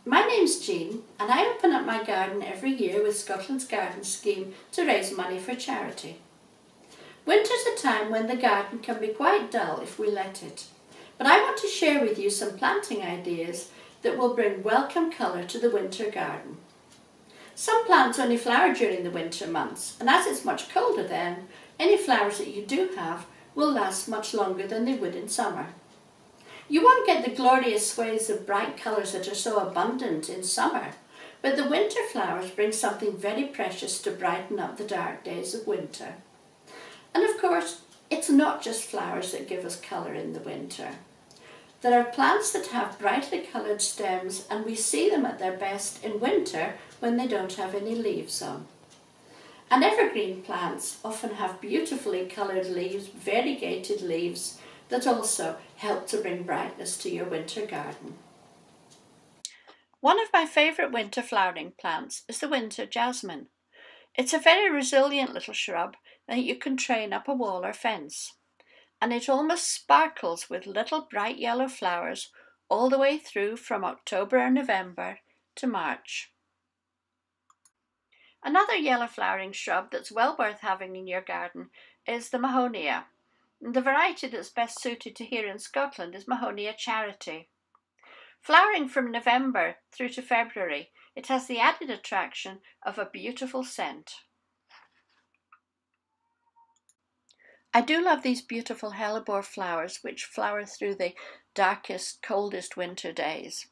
My name's Jean and I open up my garden every year with Scotland's Garden Scheme to raise money for charity. Winter's a time when the garden can be quite dull if we let it, but I want to share with you some planting ideas that will bring welcome colour to the winter garden. Some plants only flower during the winter months, and as it's much colder then, any flowers that you do have will last much longer than they would in summer. You won't get the glorious swathes of bright colours that are so abundant in summer, but the winter flowers bring something very precious to brighten up the dark days of winter. And of course, it's not just flowers that give us colour in the winter. There are plants that have brightly coloured stems, and we see them at their best in winter when they don't have any leaves on. And evergreen plants often have beautifully coloured leaves, variegated leaves, that also help to bring brightness to your winter garden. One of my favourite winter flowering plants is the winter jasmine. It's a very resilient little shrub that you can train up a wall or fence, and it almost sparkles with little bright yellow flowers all the way through from October or November to March. Another yellow flowering shrub that's well worth having in your garden is the Mahonia. The variety that's best suited to here in Scotland is Mahonia Charity. Flowering from November through to February, it has the added attraction of a beautiful scent. I do love these beautiful hellebore flowers which flower through the darkest, coldest winter days.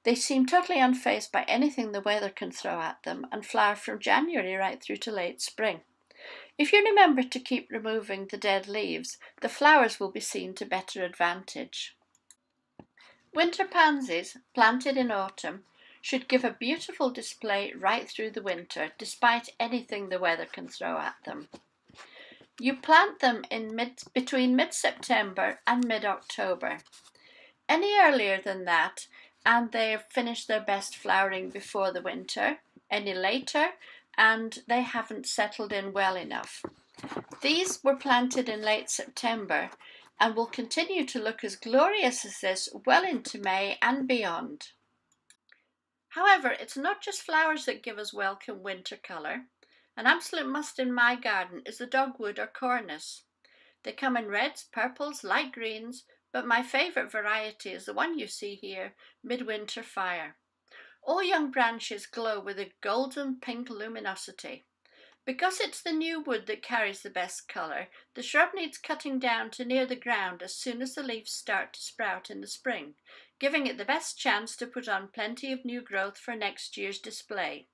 They seem totally unfazed by anything the weather can throw at them and flower from January right through to late spring. If you remember to keep removing the dead leaves, the flowers will be seen to better advantage. Winter pansies, planted in autumn, should give a beautiful display right through the winter, despite anything the weather can throw at them. You plant them between mid-September and mid-October. Any earlier than that, and they've finished their best flowering before the winter. Any later, and they haven't settled in well enough. These were planted in late September and will continue to look as glorious as this well into May and beyond. However, it's not just flowers that give us welcome winter colour. An absolute must in my garden is the dogwood or cornus. They come in reds, purples, light greens, but my favourite variety is the one you see here, Midwinter Fire. All young branches glow with a golden pink luminosity. Because it's the new wood that carries the best colour, the shrub needs cutting down to near the ground as soon as the leaves start to sprout in the spring, giving it the best chance to put on plenty of new growth for next year's display.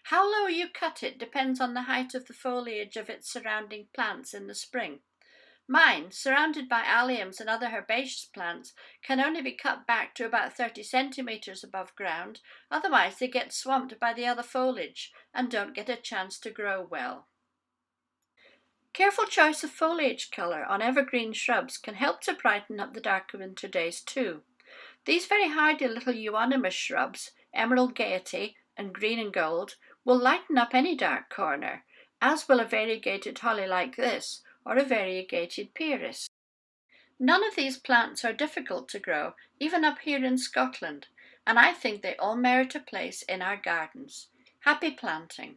How low you cut it depends on the height of the foliage of its surrounding plants in the spring. Mine, surrounded by alliums and other herbaceous plants, can only be cut back to about 30 centimetres above ground, otherwise they get swamped by the other foliage and don't get a chance to grow well. Careful choice of foliage colour on evergreen shrubs can help to brighten up the darker winter days too. These very hardy little euonymus shrubs, Emerald Gaiety and Green and Gold, will lighten up any dark corner, as will a variegated holly like this, or a variegated pieris. None of these plants are difficult to grow, even up here in Scotland, and I think they all merit a place in our gardens. Happy planting!